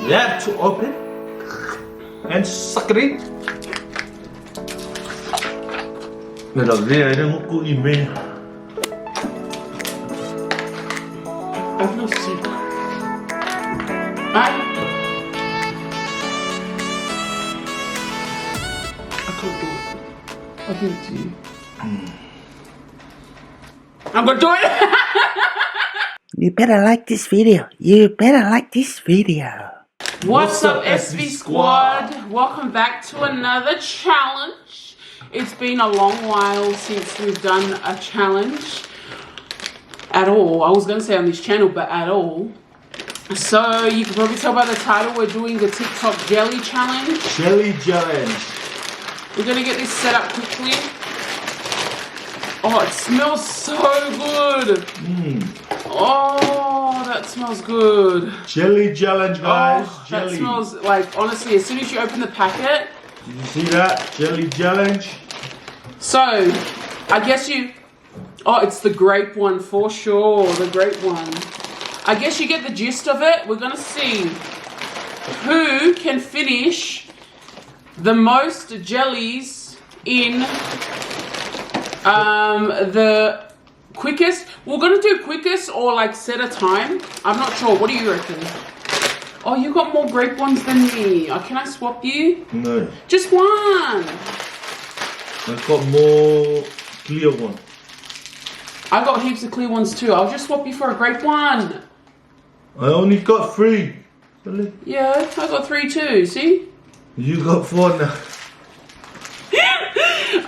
You have to open and suck it in. Cái đầu dê nó cũng im đi. I feel sick. I can't do it. I'll give it to you. I'm gonna do it! You better like this video. You better like this video. What's up, SV Squad? Welcome back to another challenge. It's been a long while since we've done a challenge at all. I was gonna say on this channel, but at all. So you can probably tell by the title, we're doing the TikTok jelly challenge. Jelly challenge. We're gonna get this set up quickly. Oh, it smells so good. Oh, that smells good. Jelly challenge, guys. Oh, Jelly. that smells like, honestly, as soon as you open the packet. Did you see that? Jelly challenge. So, I guess you, oh, it's the grape one for sure, the grape one. I guess you get the gist of it. We're gonna see who can finish the most jellies in the quickest. We're gonna do quickest or like set a time. I'm not sure. What do you reckon? Oh, you got more grape ones than me. Can I swap you? No. Just one. I've got more clear one. I got heaps of clear ones too. I'll just swap you for a grape one. I only got 3. Really? Yeah, I got 3 too. See? You got 4 now.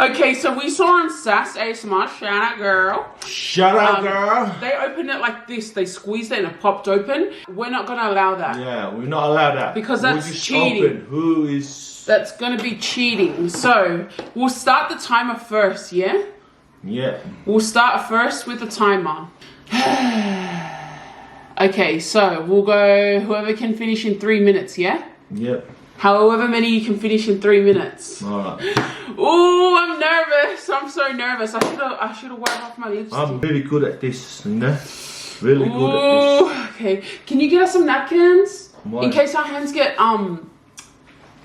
Okay, so we saw on Sass ASMR, shout out girl. Shut up, girl. They opened it like this. They squeezed it and it popped open. We're not gonna allow that. Yeah, we're not allowed that. Because that's we'll just cheating. Open. Who is... That's gonna be cheating. So, we'll start the timer first, yeah? Yeah. We'll start first with the timer. Okay, so we'll go whoever can finish in 3 minutes, yeah? Yep. However many you can finish in 3 minutes. Alright. Ooh, I'm nervous. I'm so nervous. I should have wiped off my lipstick. I'm really good at this, you know? Really good at Ooh, okay. Can you get us some napkins? Why? In case our hands get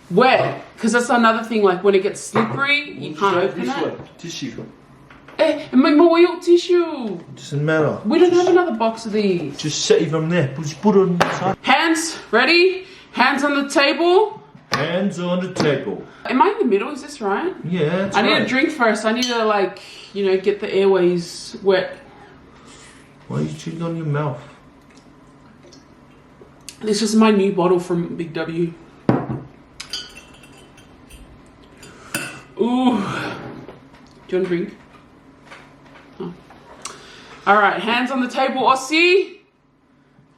wet. Because that's another thing, like when it gets slippery, you can't open this it. one. Tissue. Eh, may mawayok tissue. Doesn't matter. We don't have another box of these. Just set it from there. Just put it on the side. Hands, ready? Hands on the table. Hands on the table. Am I in the middle? Is this right? Yeah, that's I need right. a drink first. I need to, like, you know, get the airways wet. Why are you chewing on your mouth? This is my new bottle from Big W. Ooh. Do you want a drink? Oh. Alright, hands on the table, Aussie.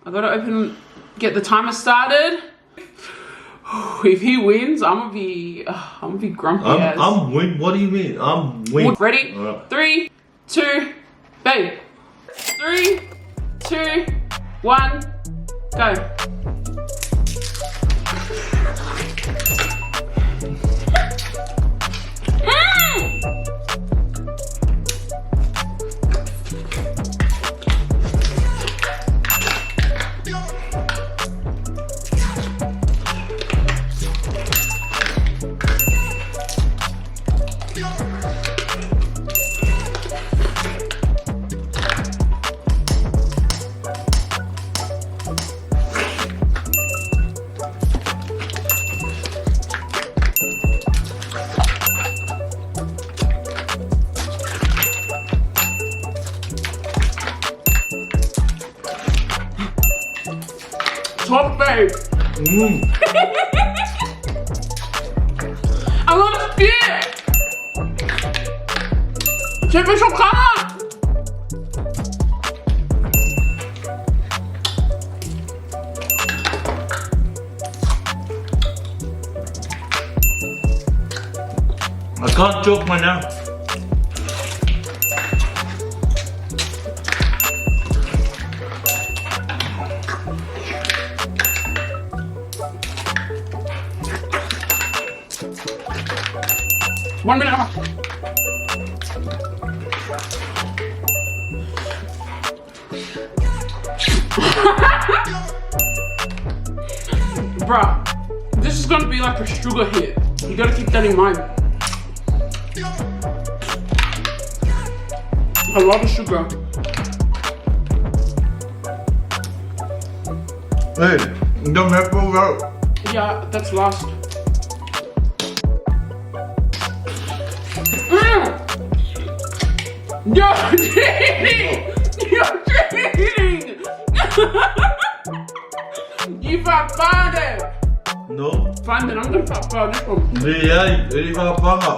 I gotta get the timer started. If he wins, I'm gonna be grumpy as. I'm win. What do you mean? I'm win. Ready? Right. 3, 2, babe. 3, 2, 1, go. Top babe. I want to spit. 제발 가. I can't choke my now. One minute. bruh, this is gonna be like a sugar hit. You gotta keep that in mind. A lot of sugar. Hey, you don't have to go. Yeah, that's last. You're cheating! You're cheating! You found it! No. Find it, I'm gonna find this one. Yeah, you got a banga.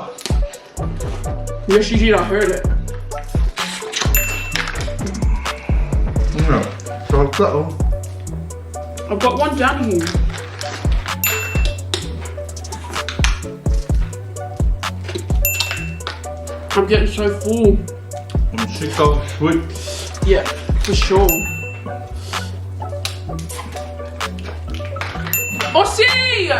Yes, you did, I heard it. Yeah, so I've got one. I've got one down here. I'm getting so full. I'm sick of sweet. Yeah, for sure. Aussie!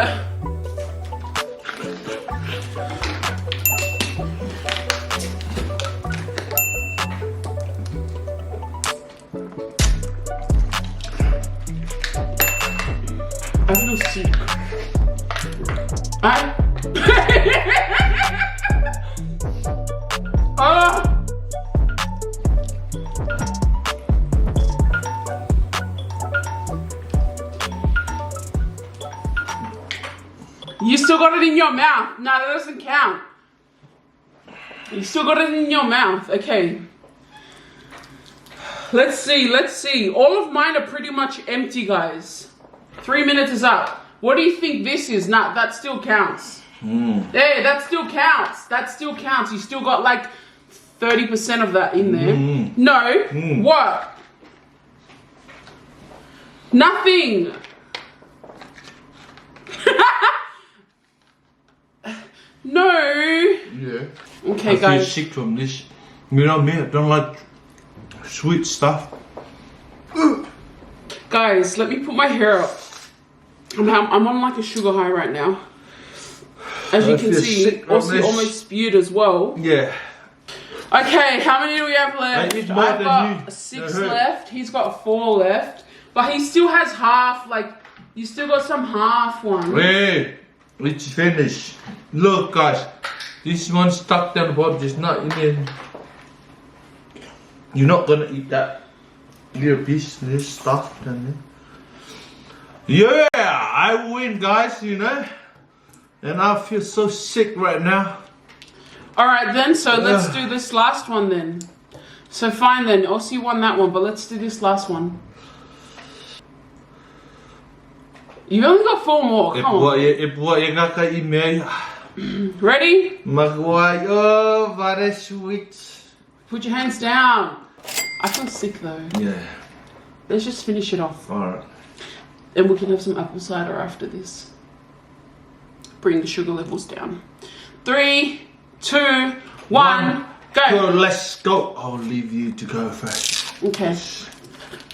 I feel sick. You still got it in your mouth. No, that doesn't count. You still got it in your mouth. Okay. Let's see. All of mine are pretty much empty, guys. 3 minutes is up. What do you think this is? Nah, that still counts. Hey, that still counts. That still counts. You still got like 30% of that in there. No. What? Nothing. No. Yeah. Okay, I guys. feel sick from this. You know me, I don't like sweet stuff. Guys, let me put my hair up. I'm on like a sugar high right now. As you can see, Aussie almost spewed as well. Yeah. Okay, how many do we have left? It's more I've than got you. 6 left. He's got 4 left. But he still has half, like, you still got some half one. Hey, it's finished. Look, guys, this one stuck down the bottom, just not in there. You're not gonna eat that little piece, this stuff down there. Yeah, I win, guys, you know. And I feel so sick right now. Alright then, so let's do this last one then. So fine then, Aussie won that one, but let's do this last one. You've only got 4 more, come on. Ready? Very sweet. Put your hands down. I feel sick though. Yeah. Let's just finish it off. Alright. And we can have some apple cider after this. Bring the sugar levels down. 3, 2, 1, go. Go, let's go. I'll leave you to go first. Okay.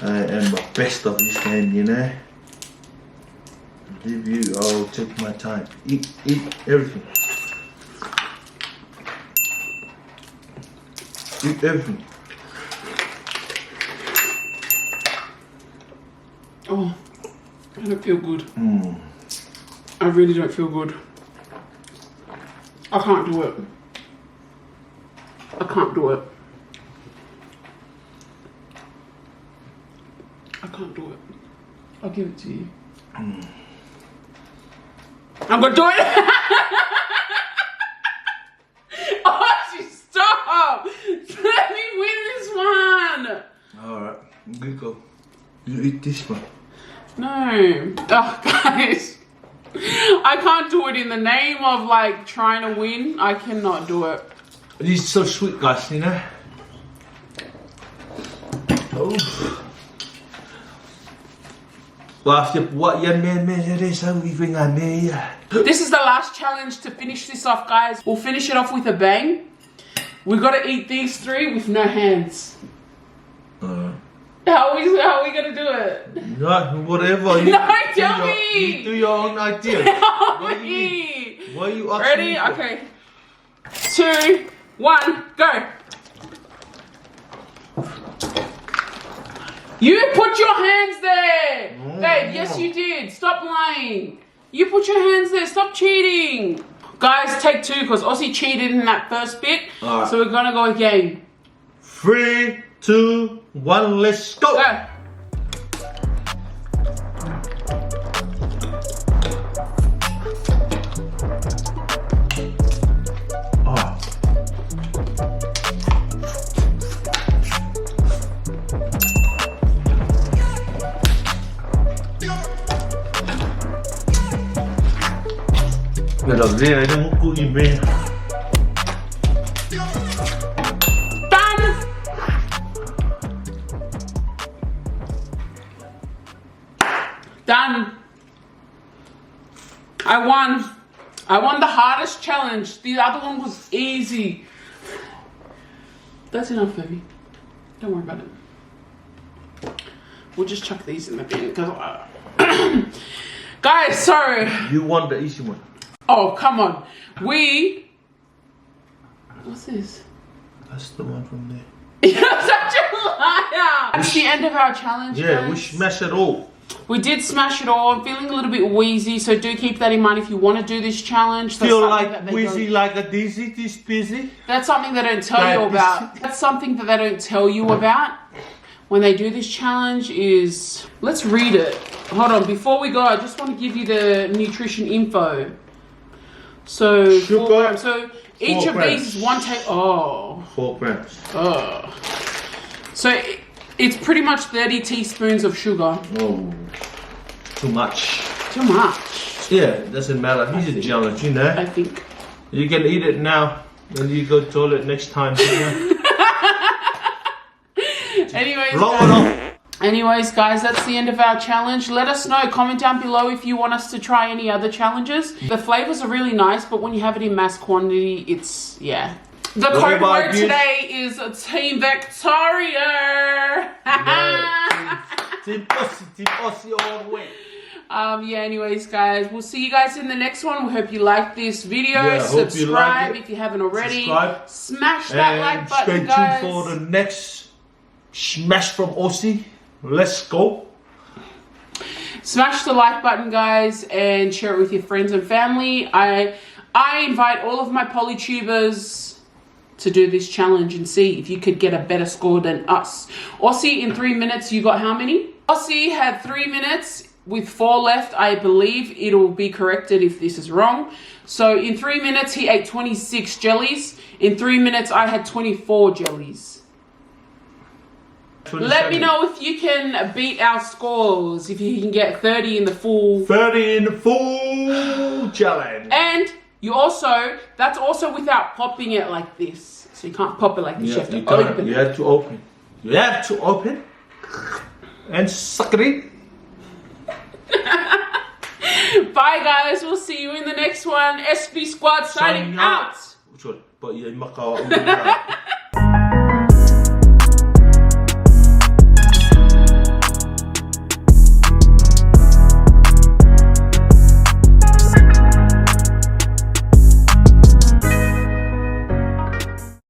I am the best of this game, you know. Leave you, I'll take my time. Eat everything. Eat everything. Oh, I don't feel good. I really don't feel good. I can't do it. I can't do it. I can't do it. I'll give it to you. I'm gonna do it! Oh, stop! Let me win this one! Alright, good go. You eat this one. No. Oh, guys. I can't do it in the name of like trying to win. I cannot do it. This is so sweet, guys, you know. Oh. This is the last challenge to finish this off, guys. We'll finish it off with a bang. We've got to eat these 3 with no hands. How are we gonna do it? No, whatever. You, No, tell me. You do your own idea. Tell Why me. are you asking Ready? me for? Okay. 2, 1, go. You put your hands there. Babe, yes you did. Stop lying. You put your hands there. Stop cheating. Guys, take 2 because Aussie cheated in that first bit. Alright. So we're going to go again. 3, 2, 1, let's go. Go. Cái đầu tiên nó muốn cụi bên. Done. Done. I won. I won the hardest challenge. The other one was easy. That's enough, baby. Don't worry about it. We'll just chuck these in the bin because guys, sorry. You want the easy one. Oh, come on. What's this? That's the one from there. You're such a liar. That's the end of our challenge, Yeah, guys. we smash it all. We did smash it all. I'm feeling a little bit wheezy, so do keep that in mind if you want to do this challenge. That's Feel something like that wheezy, like a dizzy, this busy. That's something they don't tell you about. That's something that they don't tell you about when they do this challenge is... Let's read it. Hold on. Before we go, I just want to give you the nutrition info. So, 4 grams. So each of these is 1 table. Oh. 4 grams. Oh. So it's pretty much 30 teaspoons of sugar. Oh, too much. Too much. Yeah, it doesn't matter. He's a challenge, you know. I think. You can eat it now, and you go to toilet next time. You know? Anyways, guys, that's the end of our challenge. Let us know. Comment down below if you want us to try any other challenges. The flavors are really nice, but when you have it in mass quantity, it's, yeah. The code word today is Team Victoria. Team Aussie all the way. Yeah, anyways, guys, we'll see you guys in the next one. We hope you like this video. Yeah, subscribe if you haven't already. Subscribe. Smash that like button, stay guys. tuned for the next smash from Aussie. Let's go. Smash the like button, guys, and share it with your friends and family. I invite all of my polytubers to do this challenge and see if you could get a better score than us. Aussie, in 3 minutes, you got how many? Aussie had 3 minutes with 4 left. I believe it'll be corrected if this is wrong. So in 3 minutes, he ate 26 jellies. In 3 minutes, I had 24 jellies. 27. Let me know if you can beat our scores, if you can get 30 in the full... 30 in the full challenge. And you also, that's also without popping it like this. So you can't pop it like this, you have to open it. You have to open. You have to open and suck it in. Bye guys, we'll see you in the next one. SB Squad signing out. But yeah,